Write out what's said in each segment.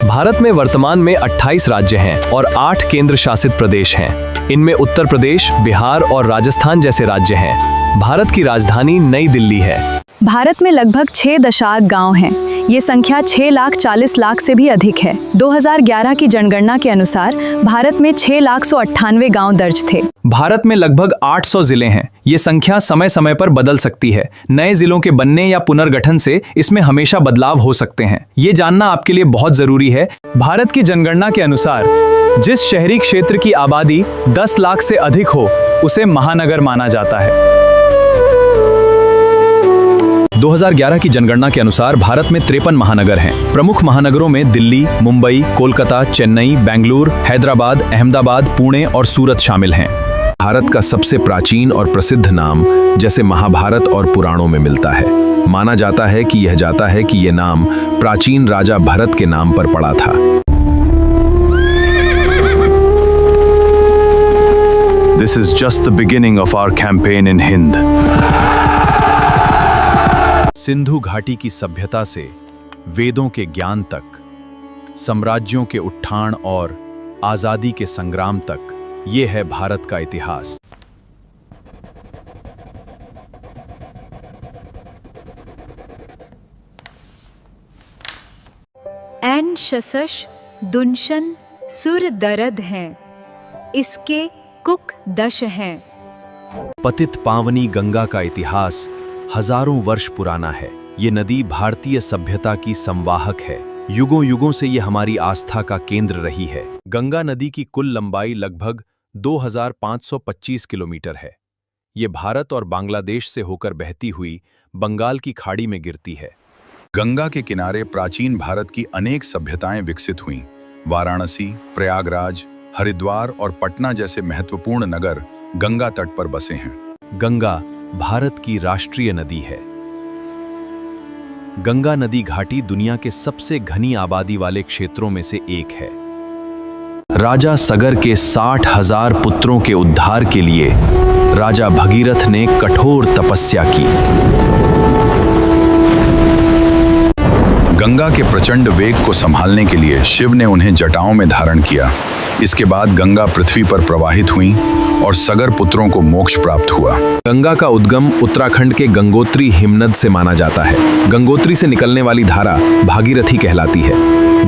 भारत में वर्तमान में 28 राज्य हैं और 8 केंद्र शासित प्रदेश हैं। इनमें उत्तर प्रदेश, बिहार और राजस्थान जैसे राज्य हैं। भारत की राजधानी नई दिल्ली है। भारत में लगभग 6 गांव हैं। ये संख्या 6,40,00,000 से भी अधिक है। 2011 की जनगणना के अनुसार भारत में 6,98,000 गांव दर्ज थे। भारत में लगभग 800 जिले हैं। ये संख्या समय समय पर बदल सकती है। नए जिलों के बनने या पुनर्गठन से इसमें हमेशा बदलाव हो सकते हैं। ये जानना आपके लिए बहुत जरूरी है। भारत की जनगणना के अनुसार जिस शहरी क्षेत्र की आबादी 10 लाख से अधिक हो उसे महानगर माना जाता है। 2011 की जनगणना के अनुसार भारत में 53 महानगर हैं। प्रमुख महानगरों में दिल्ली, मुंबई, कोलकाता, चेन्नई, बेंगलुरु, हैदराबाद, अहमदाबाद, पुणे और सूरत शामिल हैं। भारत का सबसे प्राचीन और प्रसिद्ध नाम जैसे महाभारत और पुराणों में मिलता है। माना जाता है कि यह नाम प्राचीन राजा भरत के नाम पर पड़ा था। This is just the beginning of our campaign in Hind. Sindhu घाटी की सभ्यता से वेदों के ज्ञान तक, साम्राज्यों के उत्थान और आजादी के संग्राम तक, ये है भारत का इतिहास। एन शशश दुनशन सुर दरद हैं, इसके कुक दश हैं। पतित पावनी गंगा का इतिहास हजारों वर्ष पुराना है। ये नदी भारतीय सभ्यता की संवाहक है। युगों युगों से ये हमारी आस्था का केंद्र रही है। गंगा नदी की कुल लंबाई लगभग 2525 किलोमीटर है। ये भारत और बांग्लादेश से होकर बहती हुई बंगाल की खाड़ी में गिरती है। गंगा के किनारे प्राचीन भारत की अनेक सभ्यताएं विकसित हुईं। वाराणसी, प्रयागराज, हरिद्वार और पटना जैसे महत्वपूर्ण नगर गंगा तट पर बसे हैं। गंगा भारत की राष्ट्रीय नदी है। गंगा नदी घाटी दुनिया के सबसे घनी आबादी वाले क्षेत्रों में से एक है। राजा सगर के 60,000 पुत्रों के उद्धार के लिए राजा भगीरथ ने कठोर तपस्या की। गंगा के प्रचंड वेग को संभालने के लिए शिव ने उन्हें जटाओं में धारण किया। इसके बाद गंगा पृथ्वी पर प्रवाहित हुई और सगर पुत्रों को मोक्ष प्राप्त हुआ। गंगा का उद्गम उत्तराखंड के गंगोत्री हिमनद से माना जाता है। गंगोत्री से निकलने वाली धारा भागीरथी कहलाती है।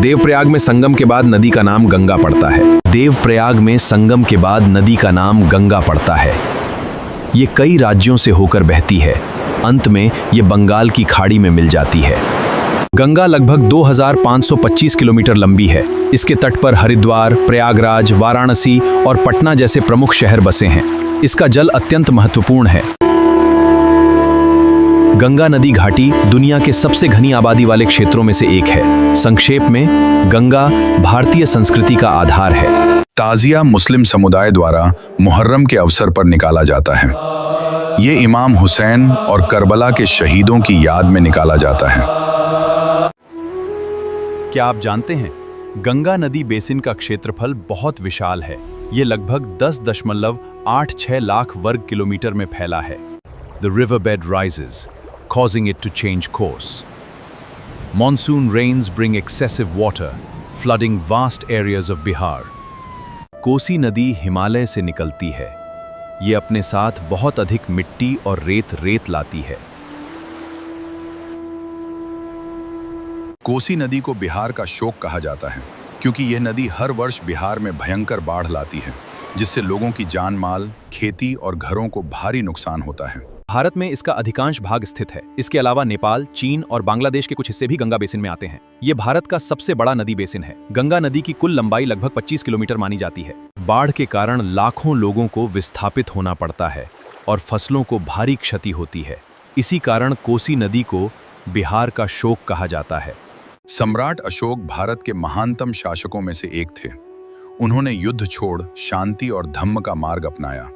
देवप्रयाग में संगम के बाद नदी का नाम गंगा पड़ता है। देवप्रयाग में संगम के बाद नदी का नाम गंगा पड़ता है। ये कई राज्यों से होकर बहती है। अंत में ये बंगाल की खाड़ी में मिल जाती है। गंगा लगभग 2525 किलोमीटर लंबी है। इसके तट पर हरिद्वार, प्रयागराज, वाराणसी और पटना जैसे प्रमुख शहर बसे हैं। इसका जल अत्यंत महत्वपूर्ण है। गंगा नदी घाटी दुनिया के सबसे घनी आबादी वाले क्षेत्रों में से एक है। संक्षेप में, गंगा भारतीय संस्कृति का आधार है। ताजिया मुस्लिम समुदाय द्वारा मुहर्रम के अवसर पर निकाला जाता है। ये इमाम हुसैन और करबला के शहीदों की याद में निकाला जाता है। क्या आप जानते हैं, गंगा नदी बेसिन का क्षेत्रफल बहुत विशाल है। ये लगभग 10.86 लाख वर्ग किलोमीटर में फैला है। The river bed rises, causing it to change course. Monsoon rains bring excessive water, flooding vast areas of Bihar. Kosi नदी हिमालय से निकलती है। ये अपने साथ बहुत अधिक मिट्टी और रेत लाती है। कोसी नदी को बिहार का शोक कहा जाता है, क्योंकि यह नदी हर वर्ष बिहार में भयंकर बाढ़ लाती है, जिससे लोगों की जान माल, खेती और घरों को भारी नुकसान होता है। भारत में इसका अधिकांश भाग स्थित है। इसके अलावा नेपाल, चीन और बांग्लादेश के कुछ हिस्से भी गंगा बेसिन में आते हैं। ये भारत का सबसे बड़ा नदी बेसिन है। गंगा नदी की कुल लंबाई लगभग 25 किलोमीटर मानी जाती है। बाढ़ के कारण लाखों लोगों को विस्थापित होना पड़ता है और फसलों को भारी क्षति होती है। इसी कारण कोसी नदी को बिहार का शोक कहा जाता है। सम्राट अशोक भारत के महानतम शासकों में से एक थे। उन्होंने युद्ध छोड़ शांति और धम्म का मार्ग अपनाया।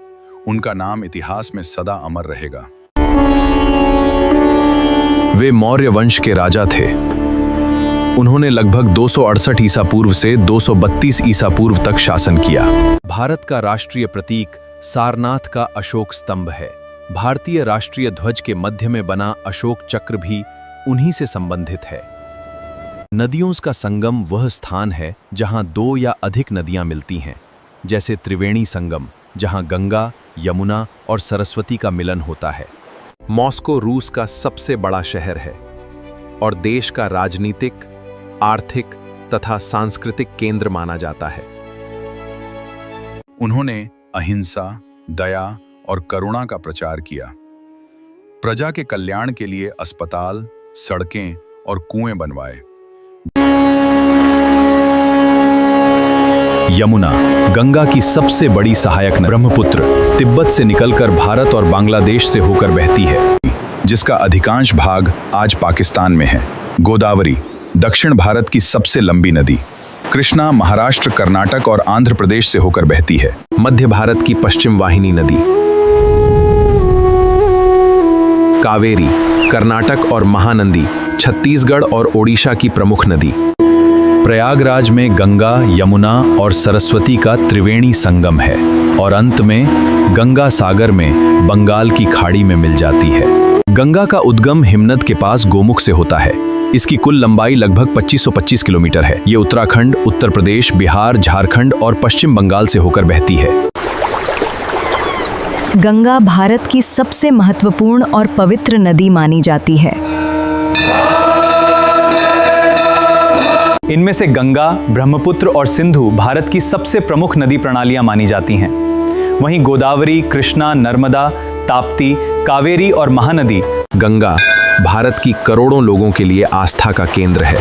उनका नाम इतिहास में सदा अमर रहेगा। वे मौर्य वंश के राजा थे। उन्होंने लगभग 268 ईसा पूर्व से 232 ईसा पूर्व तक शासन किया। भारत का राष्ट्रीय प्रतीक सारनाथ का अशोक स्तंभ है। भारतीय राष्ट्रीय ध्वज के मध्य में बना अशोक चक्र भी उन्हीं से संबंधित है। नदियों का संगम वह स्थान है जहां दो या अधिक नदियां मिलती हैं, जैसे त्रिवेणी संगम, जहां गंगा, यमुना और सरस्वती का मिलन होता है। मॉस्को रूस का सबसे बड़ा शहर है और देश का राजनीतिक, आर्थिक तथा सांस्कृतिक केंद्र माना जाता है। उन्होंने अहिंसा, दया और करुणा का प्रचार किया। प्रजा के कल्याण के लिए अस्पताल, सड़कें और कुएं बनवाए। यमुना, गंगा की सबसे बड़ी सहायक नदी, ब्रह्मपुत्र तिब्बत से निकलकर भारत और बांग्लादेश से होकर बहती है, जिसका अधिकांश भाग आज पाकिस्तान में है। गोदावरी, दक्षिण भारत की सबसे लंबी नदी। कृष्णा, महाराष्ट्र, कर्नाटक और आंध्र प्रदेश से होकर बहती है। मध्य भारत की पश्चिम वाहिनी नदी। कावेरी, कर्नाटक और महानंदी, छत्तीसगढ़ और ओडिशा की प्रमुख नदी। प्रयागराज में गंगा, यमुना और सरस्वती का त्रिवेणी संगम है और अंत में गंगा सागर में बंगाल की खाड़ी में मिल जाती है। गंगा का उद्गम हिमनद के पास गोमुख से होता है। इसकी कुल लंबाई लगभग 2525 किलोमीटर है। ये उत्तराखंड, उत्तर प्रदेश, बिहार, झारखंड और पश्चिम बंगाल से होकर बहती है। गंगा भारत की सबसे महत्वपूर्ण और पवित्र नदी मानी जाती है। इनमें से गंगा, ब्रह्मपुत्र और सिंधु भारत की सबसे प्रमुख नदी प्रणालियां मानी जाती हैं। वहीं गोदावरी, कृष्णा, नर्मदा, ताप्ती, कावेरी और महानदी। गंगा भारत की करोड़ों लोगों के लिए आस्था का केंद्र है।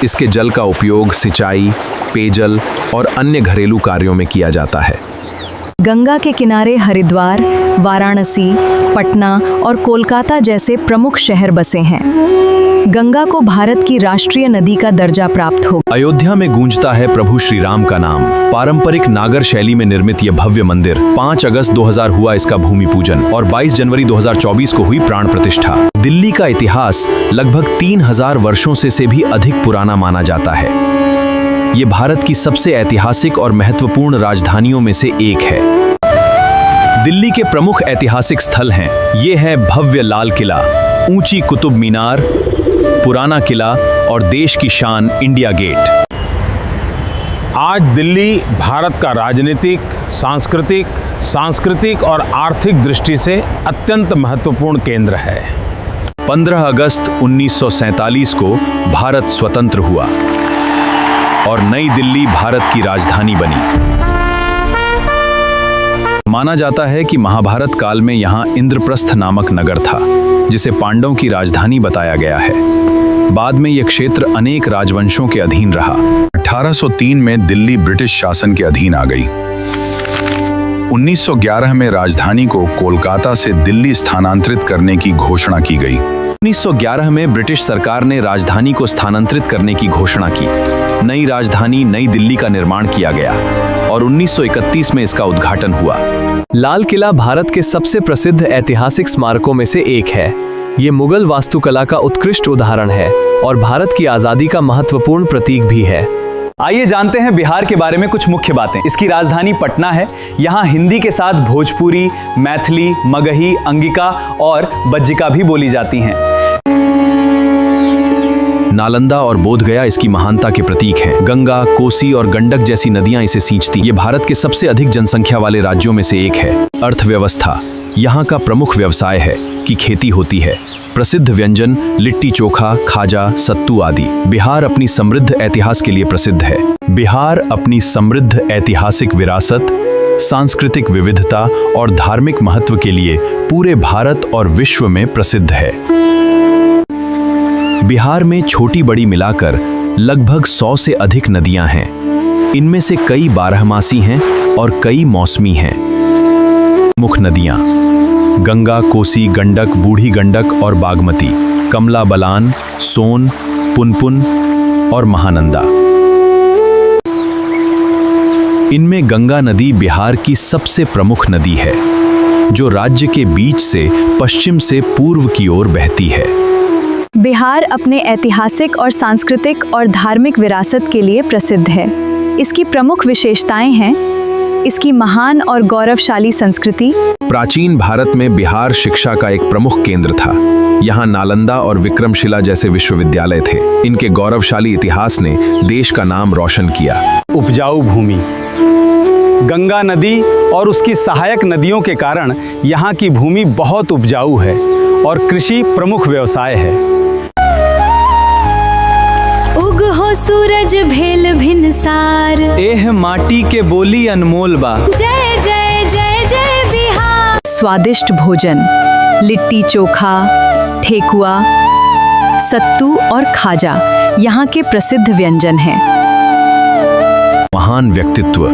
इसके जल का उपयोग सिंचाई, पेयजल और अन्य घरेलू कार्यों में किया जाता है। गंगा के किनारे हरिद्वार, वाराणसी, पटना और कोलकाता जैसे प्रमुख शहर बसे हैं। गंगा को भारत की राष्ट्रीय नदी का दर्जा प्राप्त हो। अयोध्या में गूंजता है प्रभु श्री राम का नाम। पारंपरिक नागर शैली में निर्मित यह भव्य मंदिर 5 अगस्त 2000 हुआ इसका भूमि पूजन और 22 जनवरी 2024 को हुई प्राण प्रतिष्ठा। दिल्ली का इतिहास लगभग 3000 वर्षों से भी अधिक पुराना माना जाता है। ये भारत की सबसे ऐतिहासिक और महत्वपूर्ण राजधानियों में से एक है। दिल्ली के प्रमुख ऐतिहासिक स्थल हैं। ये है भव्य लाल किला, ऊंची कुतुब मीनार, पुराना किला और देश की शान इंडिया गेट। आज दिल्ली भारत का राजनीतिक, सांस्कृतिक और आर्थिक दृष्टि से अत्यंत महत्वपूर्ण केंद्र है। 15 अगस्त 1947 को भारत स्वतंत्र हुआ और नई दिल्ली भारत की राजधानी बनी। माना जाता है कि महाभारत काल में यहाँ इंद्रप्रस्थ नामक नगर था, जिसे पांडवों की राजधानी बताया गया है। बाद में यह क्षेत्र अनेक राजवंशों के अधीन रहा। 1803 में दिल्ली ब्रिटिश शासन के अधीन आ गई। 1911 में राजधानी को कोलकाता से दिल्ली स्थानांतरित करने की घोषणा की गई। 1911 में ब्रिटिश सरकार ने राजधानी को स्थानांतरित करने की घोषणा की। नई राजधानी नई दिल्ली का निर्माण किया गया और 1931 में इसका उद्घाटन हुआ। लाल किला भारत के सबसे प्रसिद्ध ऐतिहासिक स्मारकों में से एक है। ये मुगल वास्तुकला का उत्कृष्ट उदाहरण है और भारत की आज़ादी का महत्वपूर्ण प्रतीक भी है। आइए जानते हैं बिहार के बारे में कुछ मुख्य बातें। इसकी राजधानी पटना है। यहाँ हिंदी के साथ भोजपुरी, मैथिली, मगही, अंगिका और बज्जिका भी बोली जाती हैं। नालंदा और बोधगया इसकी महानता के प्रतीक हैं। गंगा, कोसी और गंडक जैसी नदियां इसे सींचती। ये भारत के सबसे अधिक जनसंख्या वाले राज्यों में से एक है। अर्थव्यवस्था, यहाँ का प्रमुख व्यवसाय है कि खेती होती है। प्रसिद्ध व्यंजन लिट्टी चोखा, खाजा, सत्तू आदि। बिहार अपनी समृद्ध इतिहास के लिए प्रसिद्ध है। बिहार अपनी समृद्ध ऐतिहासिक विरासत, सांस्कृतिक विविधता और धार्मिक महत्व के लिए पूरे भारत और विश्व में प्रसिद्ध है। बिहार में छोटी बड़ी मिलाकर लगभग 100 से अधिक नदियां हैं। इनमें से कई बारहमासी हैं और कई मौसमी हैं। मुख्य नदियां गंगा, कोसी, गंडक, बूढ़ी गंडक और बागमती, कमला बलान, सोन, पुनपुन और महानंदा। इनमें गंगा नदी बिहार की सबसे प्रमुख नदी है, जो राज्य के बीच से पश्चिम से पूर्व की ओर बहती है। बिहार अपने ऐतिहासिक और सांस्कृतिक और धार्मिक विरासत के लिए प्रसिद्ध है। इसकी प्रमुख विशेषताएं हैं इसकी महान और गौरवशाली संस्कृति। प्राचीन भारत में बिहार शिक्षा का एक प्रमुख केंद्र था। यहाँ नालंदा और विक्रमशिला जैसे विश्वविद्यालय थे। इनके गौरवशाली इतिहास ने देश का नाम रोशन किया। उपजाऊ भूमि, गंगा नदी और उसकी सहायक नदियों के कारण यहाँ की भूमि बहुत उपजाऊ है और कृषि प्रमुख व्यवसाय है। उग हो सूरज भेल भिनसार, एह माटी के बोली अनमोल बा। जय जय जय जय बिहार। स्वादिष्ट भोजन, लिट्टी चोखा, ठेकुआ, सत्तू और खाजा यहाँ के प्रसिद्ध व्यंजन हैं। महान व्यक्तित्व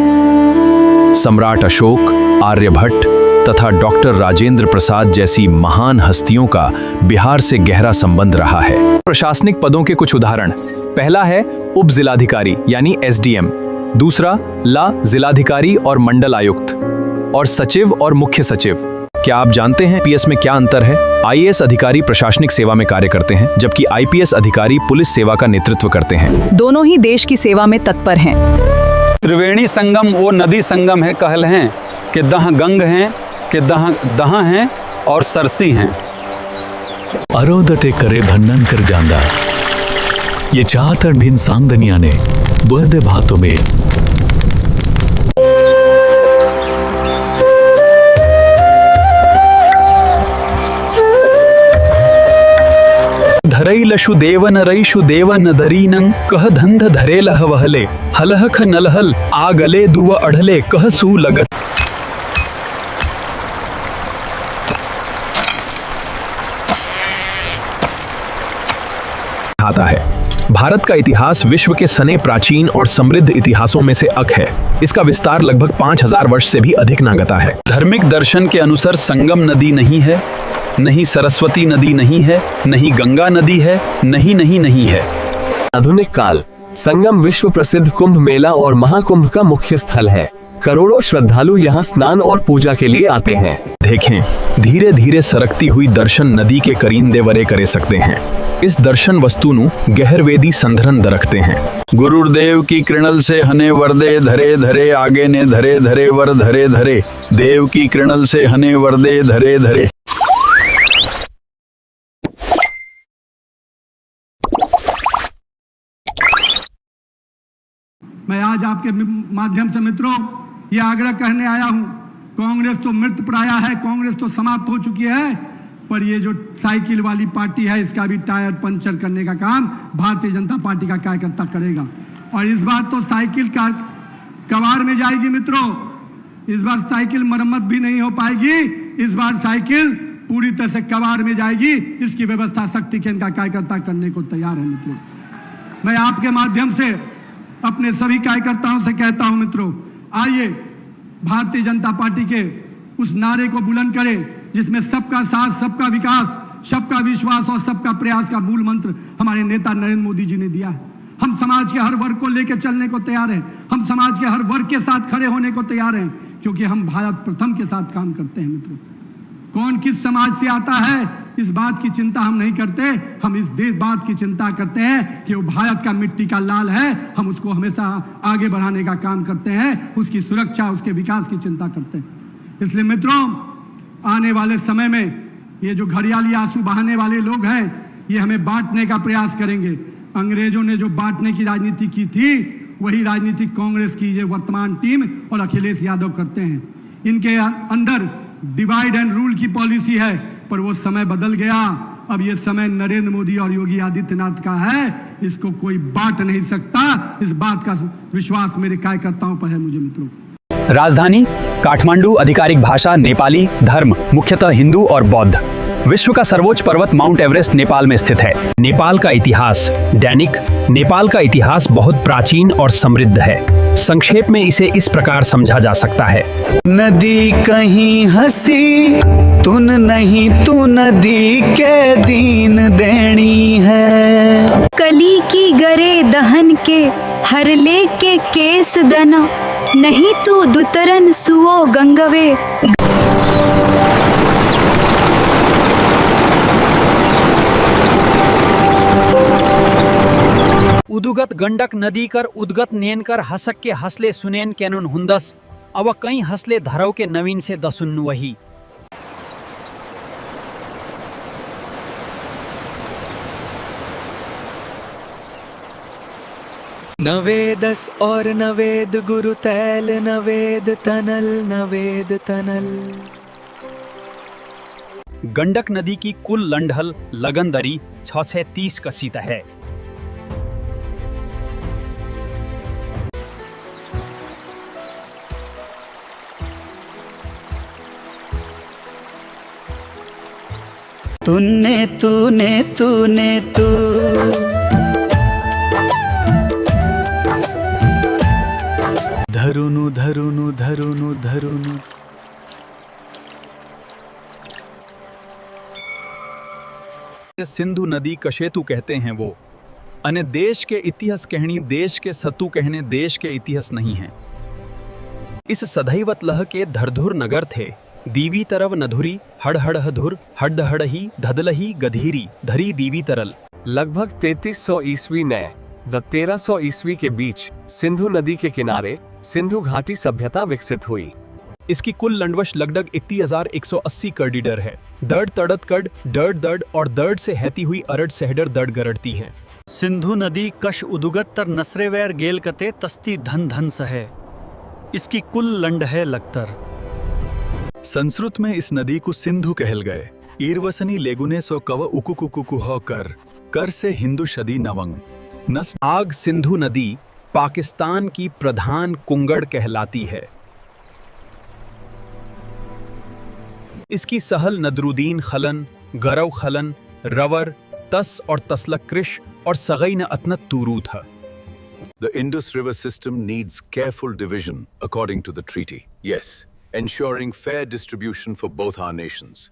सम्राट अशोक, आर्यभट्ट तथा डॉक्टर राजेंद्र प्रसाद जैसी महान हस्तियों का बिहार से गहरा संबंध रहा है। प्रशासनिक पदों के कुछ उदाहरण। पहला है उप जिलाधिकारी यानी एसडीएम, दूसरा ला जिलाधिकारी और मंडल आयुक्त, और सचिव और मुख्य सचिव। क्या आप जानते हैं पीएस में क्या अंतर है? आईएएस अधिकारी प्रशासनिक सेवा में कार्य करते हैं, जबकि आईपीएस अधिकारी पुलिस सेवा का नेतृत्व करते हैं। दोनों ही देश की सेवा में तत्पर हैं। त्रिवेणी संगम वो नदी संगम है कहल हैं कि दह गंग हैं कि दह हैं और सरसी हैं। अरोदते करे भन्नन कर जांदा, ये चाहतर भिन सांगदनिया ने बुहदे भातों में। धरई लशु देवन रईशु देवन दरीनं कह धंध धरे लह वहले हलहख नलहल आगले दुव अढ़ले कह सू लगत। आता है। भारत का इतिहास विश्व के सने प्राचीन और समृद्ध इतिहासों में से एक है। इसका विस्तार लगभग 5000 वर्ष से भी अधिक नागता है। धार्मिक दर्शन के अनुसार संगम नदी नहीं है, नहीं सरस्वती नदी नहीं है, नहीं गंगा नदी है, नहीं है। आधुनिक काल, संगम विश्व प्रसिद्ध कुंभ मेला और महाकुंभ का मुख्य स्थल है। करोड़ों श्रद्धालु यहाँ स्नान और पूजा के लिए आते हैं। देखें, धीरे धीरे सरकती हुई दर्शन नदी के करींदे वरे करे सकते हैं। इस दर्शन वस्तु नु गहरवेदी संधरन दरखते हैं। गुरुदेव की कृणल से हने वरदे धरे धरे आगे ने धरे धरे वर धरे धरे, देव की कृणल से हने वरदे धरे धरे। मैं आज आपके माध्यम से मित्रों ये आग्रह करने आया हूं, कांग्रेस तो मृत प्राया है, कांग्रेस तो समाप्त हो चुकी है, पर ये जो साइकिल वाली पार्टी है इसका भी टायर पंचर करने का काम भारतीय जनता पार्टी का कार्यकर्ता करेगा। और इस बार तो साइकिल का कबाड़ में जाएगी मित्रों, इस बार साइकिल मरम्मत भी नहीं हो पाएगी, इस बार साइकिल पूरी तरह से कबाड़ में जाएगी। इसकी व्यवस्था शक्ति केंद्र का कार्यकर्ता करने को तैयार है मित्रों। मैं आपके माध्यम से अपने सभी कार्यकर्ताओं से कहता हूं मित्रों, आइए भारतीय जनता पार्टी के उस नारे को बुलंद करें जिसमें सबका साथ, सबका विकास, सबका विश्वास और सबका प्रयास का मूल मंत्र हमारे नेता नरेंद्र मोदी जी ने दिया है। हम समाज के हर वर्ग को लेकर चलने को तैयार हैं, हम समाज के हर वर्ग के साथ खड़े होने को तैयार हैं, क्योंकि हम भारत प्रथम के साथ काम करते हैं मित्रों। कौन किस समाज से आता है इस बात की चिंता हम नहीं करते, हम इस देश बात की चिंता करते हैं कि वो भारत का मिट्टी का लाल है, हम उसको हमेशा आगे बढ़ाने का काम करते हैं, उसकी सुरक्षा, उसके विकास की चिंता करते हैं। इसलिए मित्रों, आने वाले समय में ये जो घड़ियाली आंसू बहाने वाले लोग हैं, ये हमें बांटने का प्रयास करेंगे। अंग्रेजों ने जो बांटने की राजनीति की थी, वही राजनीति कांग्रेस की ये वर्तमान टीम और अखिलेश यादव करते हैं। इनके अंदर डिवाइड एंड रूल की पॉलिसी है, पर वो समय बदल गया। अब ये समय नरेंद्र मोदी और योगी आदित्यनाथ का है, इसको कोई बांट नहीं सकता। इस बात का विश्वास मेरे कार्यकर्ताओं पर है मुझे मित्रों। राजधानी काठमांडू, आधिकारिक भाषा नेपाली, धर्म मुख्यतः हिंदू और बौद्ध। विश्व का सर्वोच्च पर्वत माउंट एवरेस्ट नेपाल में स्थित है। नेपाल का इतिहास दैनिक। नेपाल का इतिहास बहुत प्राचीन और समृद्ध है। संक्षेप में इसे इस प्रकार समझा जा सकता है। नदी कहीं हंसी तुन नहीं, तू नदी के दीन देनी है। कली की गरे दहन के हरले के केस दना, नहीं तू दुतरन सुओ गंगवे। उदुगत गंडक नदी कर उदगत नेन कर हसक के हसले सुनेन कैनुन हुंदस, अब कई हसले धरव के नवीन से दसुन वही। नवेदस और नवेद गुरु तैल नवेद तनल नवेद तनल। गंडक नदी की कुल लंढल लगनदरी 630 कसीत है। तूने तूने तूने तू धरुनु धरुनु धरुनु धरुनु। सिंधु नदी कशेतु कहते हैं वो, अने देश के इतिहास कहनी देश के सतु कहने देश के इतिहास नहीं है। इस सदैवत लह के धरधुर नगर थे, दीवी तरव नधुरी हड़हड़ धुर हड्डहड़ही धदलही गधीरी धरी दीवी तरल। लगभग 3300 ईस्वी ने 1300 ईस्वी के बीच सिंधु नदी के किनारे सिंधु घाटी सभ्यता विकसित हुई। इसकी कुल लंडवश लगभग 3180 किलोमीटर है। दर्द तड़त कड डर्ड दर्ड और दर्द से हैती हुई अरड सहडर दर्द गरड़ती हैं। सिंधु नदी कश उदुगत्तर नसरेवैर गेल कते तस्ती धन धन सहे। इसकी कुल लंड है लगतर। संस्कृत में इस नदी को सिंधु कहल गए। ईरवसनी लेगुने सो कव उकुकुकुकु हो कर से हिंदू शदी नवंग नस। आग सिंधु नदी पाकिस्तान की प्रधान कुंगड़ कहलाती है। इसकी सहल नदरुद्दीन खलन, गरव खलन, रवर, तस और तसलक कृश और सगैन अतनत तूरू था। The Indus River system needs careful division according to the treaty. Yes, ensuring fair distribution for both our nations.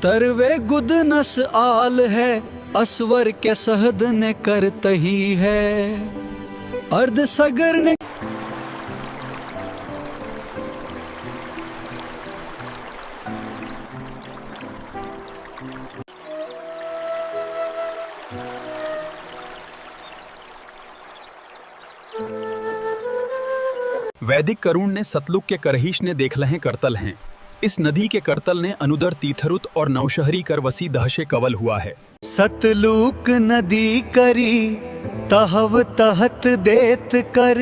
तरवे गुद नस आल है असवर के सहद ने करत ही है अर्ध सगर ने। वैदिक करुण ने सतलुक के करहीश ने देख लहें करतल हैं। इस नदी के करतल ने अनुदर तीथरुत और नौशहरी कर वसी दहशे कवल हुआ है। सतलुक नदी करी तहव तहत देत कर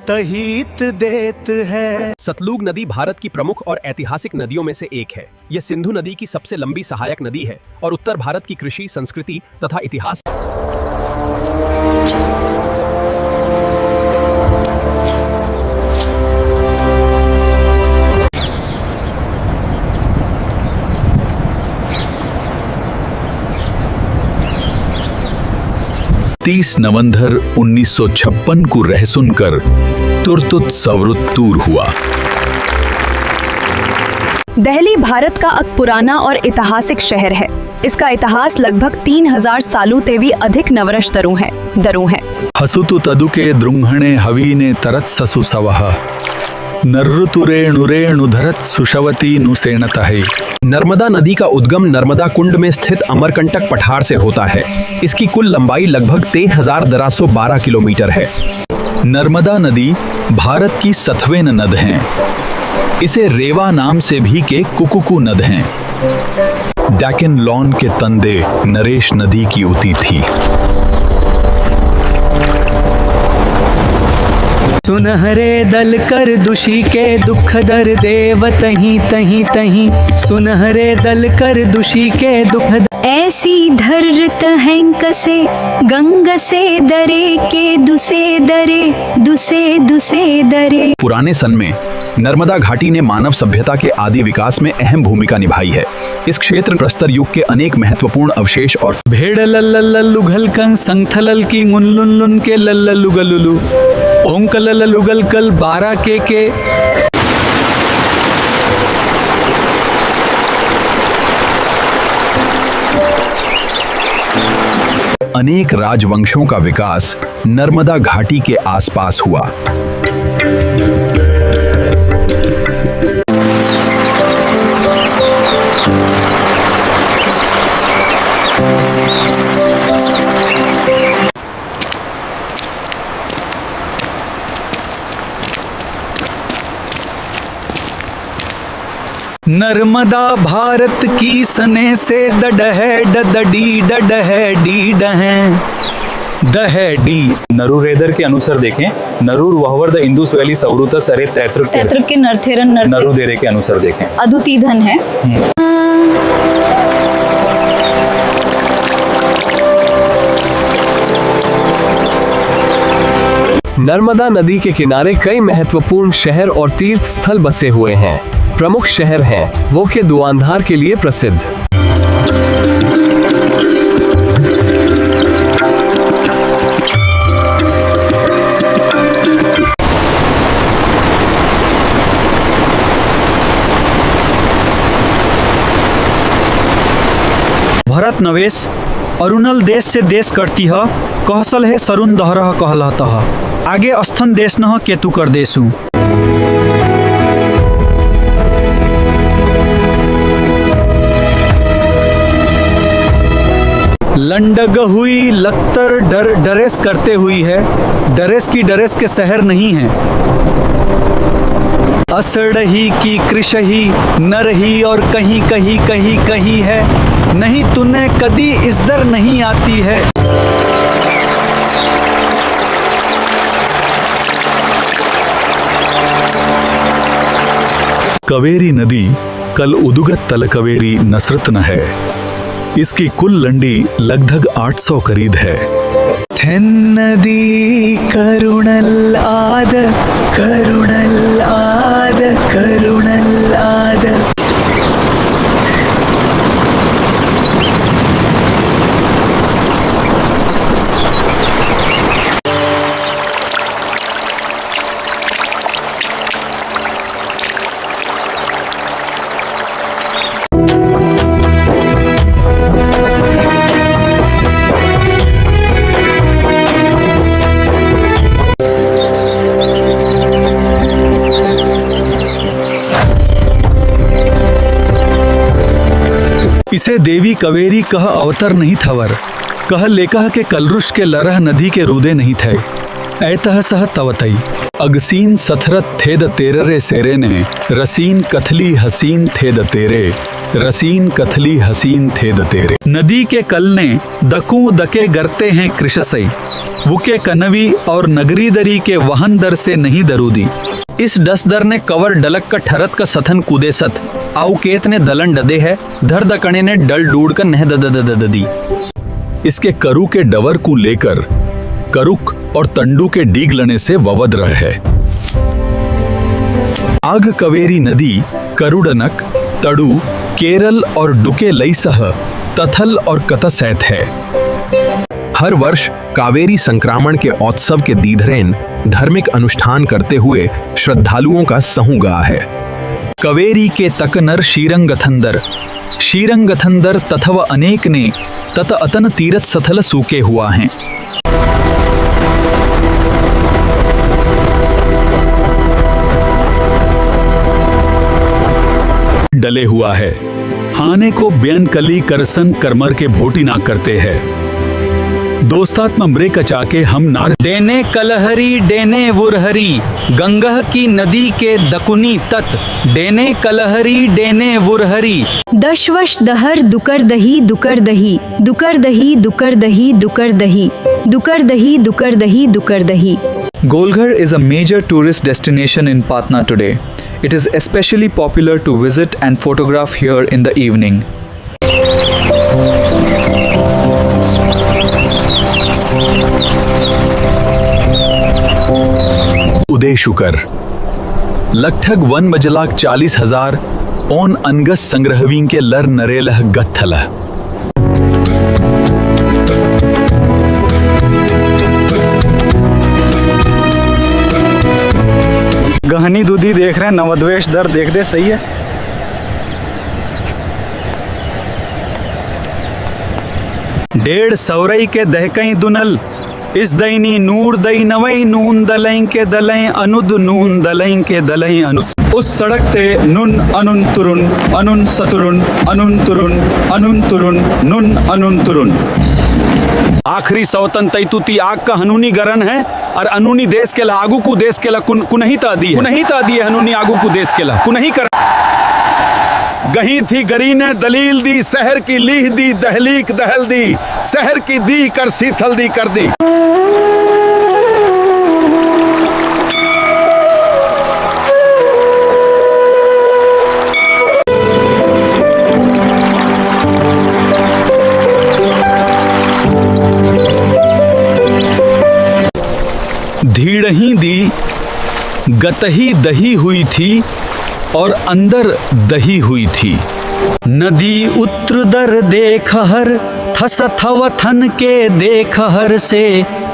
तहीत देत है। सतलुज नदी भारत की प्रमुख और ऐतिहासिक नदियों में से एक है। यह सिंधु नदी की सबसे लंबी सहायक नदी है और उत्तर भारत की कृषि, संस्कृति तथा इतिहास नवंबर 1956 को रह सुनकर तुर्तुत सवरुत तूर हुआ। दिल्ली भारत का एक पुराना और ऐतिहासिक शहर है। इसका इतिहास लगभग 3000 सालों से भी अधिक नवरश दरों है। हसुतु तदुके द्रुंहणे हवीने तरत ससु सवह नर्रुतुरेणुरेणु धरत सुशवती नुसेणतहे। नर्मदा नदी का उद्गम नर्मदा कुंड में स्थित अमरकंटक पठार से होता है। इसकी कुल लंबाई लगभग 13,212 किलोमीटर है। नर्मदा नदी भारत की 7वें नद है। इसे रेवा नाम से भी के कुकुकु नद हैं। डैकन लॉन के तंदे नरेश नदी की उती थी। सुनहरे दल कर दुषी के दुख दर देव तहीं तहीं तहीं। सुनहरे दल कर दुषी के दुख ऐसी धरत हैंक से गंग से दरे के दुसे दरे। पुराने सन में नर्मदा घाटी ने मानव सभ्यता के आदि विकास में अहम भूमिका निभाई है। इस क्षेत्र प्रस्तर युग के अनेक महत्वपूर्ण अवशेष और भेड़ लुघल कंग संथलल की उन के लुगलुलु ओंक लुगल कल 12 के अनेक राजवंशों का विकास नर्मदा घाटी के आसपास हुआ। नर्मदा भारत की सने से डडह डडी डडह डी डहें दह डी। नरुरेदर के अनुसार देखें, नरूर वहवर द इंदुस वैली सौरुतस अरे तैत्रक के नरथेरन नरुदेरे के अनुसार देखें। अदुतीधन है। नर्मदा नदी के किनारे कई महत्वपूर्ण शहर और तीर्थ स्थल बसे हुए हैं। प्रमुख शहर हैं वो के दुआंधार के लिए प्रसिद्ध। भरत नवेश अरुणल देश से देश करती ह कहसल है सरुण दहरह कहलहतः आगे अस्थन देश न केतु कर देसु। लंडग हुई लख्तर डरेस करते हुई है, डरेस की डरेस के शहर नहीं है। असड़ही की कृषही नरही और कहीं कहीं कहीं कहीं है, नहीं तूने कदी इस दर नहीं आती है। कवेरी नदी कल उदुगत तल कवेरी नसरत न है। इसकी कुल लंडी लगभग 800 करीब है। थेन नदी करुणल आद करुणल आद करुणल आद। इसे देवी कवेरी कह अवतर नहीं थवर, कह लेकह के कलरुष के लरह नदी के रूदे नहीं थे। ऐतह सह तवतई अगसीन सथरत थे द तेरे सेरे ने, रसीन कथली हसीन थे द तेरे, रसीन कथली हसीन थे द तेरे। नदी के कल ने दकू दके गरते हैं कृषसई, वुके कनवी और नगरी दरी के वहन दर से नहीं दरूदी। इस डस दर ने कवर डलक का ठरत का सथन कूदे सत, आउ केत ने दलन डदे है, धर दकणे ने डल डूड कर नह ददी। इसके करु के डवर को लेकर करुक और तंडू के डीग लने से ववद रह है। आग कवेरी नदी करुडनक तड़ू केरल और डुके लई सह तथल और कतसैत है। हर वर्ष कावेरी संक्रामण के उत्सव के दीधरेन धार्मिक अनुष्ठान करते हुए श्रद्धालुओं का सहूगा है। कवेरी के तकनर शीरंगथंदर तथव अनेक ने तत अतन तीरथ सथल सूके हुआ हैं। डले हुआ है, हाने को ब्यन कली करसन करमर के भोटी ना करते हैं। दोस्तात्म मरे कचाके हम नार डेने कलहरी डेने वुरहरी, गंगह की नदी के दकुनी तत, डेने कलहरी डेने वुरहरी। दशवश दहर दुकर दही दुकर दही दुकर दही दुकर दही दुकर दही दुकर दही दुकर दही दुकर दही। Golghar is a major tourist destination in Patna today. It is especially popular to visit and photograph here in the evening. उदय शुकर लगठग 1,40,000 ओन अनगस संग्रहवीं के लर नरेलह गत्थल। गहनी दूधी देख रहे हैं, नवद्वेष दर देख दे, सही है। डेढ़ सौरई के दहकई दुनल, इस दैनी नूर दई नवई नून दलई के दलई अनुद नून दलई के दलई अनुद। उस सड़क ते नुन अनुन तुरुन अनुन सतुरुन अनुन तुरुन अनुन तुरुन नुन अनुन तुरुन। आखिरी सौतन तैतुती आग का हनूनी गरन है और अनूनी देश के ला आगू को देश के ला कुनही ता दी है, कुनही ता दी है हनूनी आगू को देश के ला कुनही कर। गही थी गरी ने दलील दी, शहर की लीह दी, दहलीक दहल दी, शहर की दी कर शीतल दी कर दी। धीड़ही दी गतही दही हुई थी और अंदर दही हुई थी। नदी उत्रदर देख हर थस थव थन के देख हर से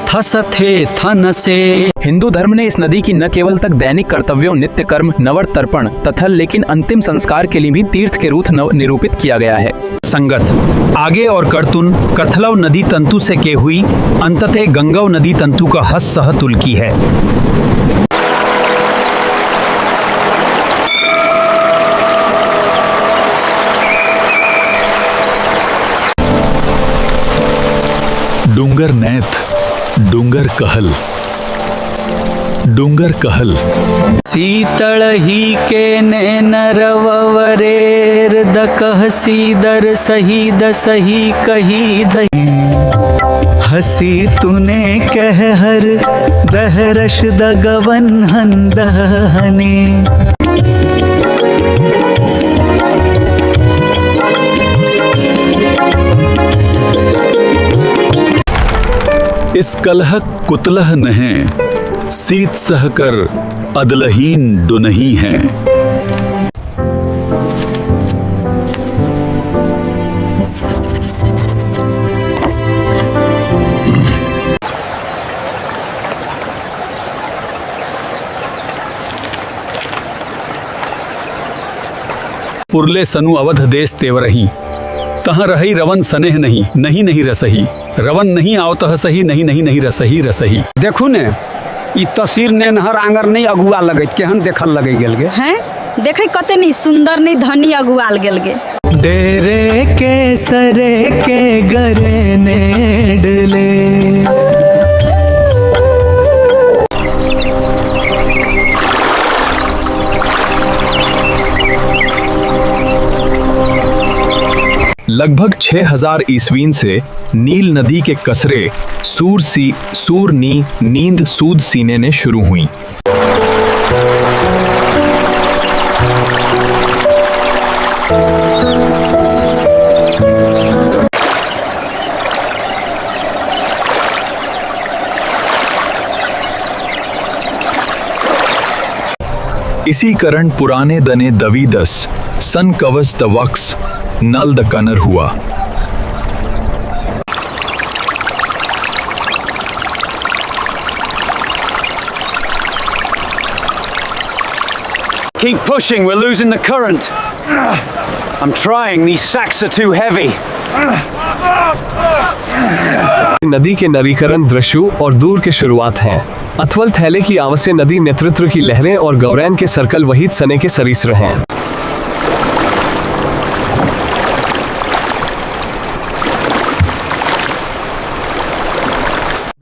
थस थे थन से। हिंदू धर्म ने इस नदी की न केवल तक दैनिक कर्तव्यों, नित्य कर्म, नवर तर्पण तथा लेकिन अंतिम संस्कार के लिए भी तीर्थ के रूप निरूपित किया गया है। संगत आगे और कर्तुन कथलव नदी तंतु से के हुई, अंततः गंगव नदी तंतु का हस सह तुल की है। डूंगर नैथ, डूंगर कहल, डूंगर कहल। शीतल ही के नैन रवरेर दकह सीदर सही दसही कही दही। हसी तूने कह हर दहरश दगवन हंदहने। इस कलह कुतलह नहे, सीत सहकर अदलहीन डुनही हैं। पुरले सनु अवध देश तेवरही, तहाँ रही रवन सनेह नहीं, नहीं नहीं रसही। रवन नहीं आवतः सही, नहीं नहीं नहीं रसही रसही। देखू ने ई तस्वीर ने नहर आंगर नहीं अगुआ लगत केहन देखल लगे गेल गे हैं देखे कते नहीं सुंदर नहीं धनी अगुआल गेल गे। डेरे के सरे के गरे ने डले। लगभग 6000 ईस्वीन से नील नदी के कसरे सूर नी नींद सूद सीने ने शुरू हुई। इसी कारण पुराने दने दवीदस सन कवच द वक्स नल द कनर हुआ। Keep pushing, we're losing the current. I'm trying, these sacks are too heavy. नदी के नरीकरण दृश्यों और दूर के शुरुआत हैं। अथवल थैले की आवश्य नदी नेतृत्व की लहरें और गौरैन के सर्कल वहीद सने के सरीसर हैं।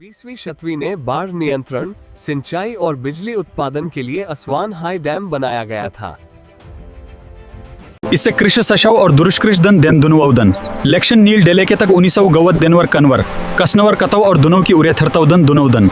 20वीं शताब्दी ने बाढ़ नियंत्रण, सिंचाई और बिजली उत्पादन के लिए असवान हाई डैम बनाया गया था। इससे कृषि सशव और दुरुष्कृष दन देन दुनुवदन इलेक्शन नील डेले के तक 1900 गवत देनवर कनवर कसनवर कतव और दुनों की उरे थरतवदन दुनवदन।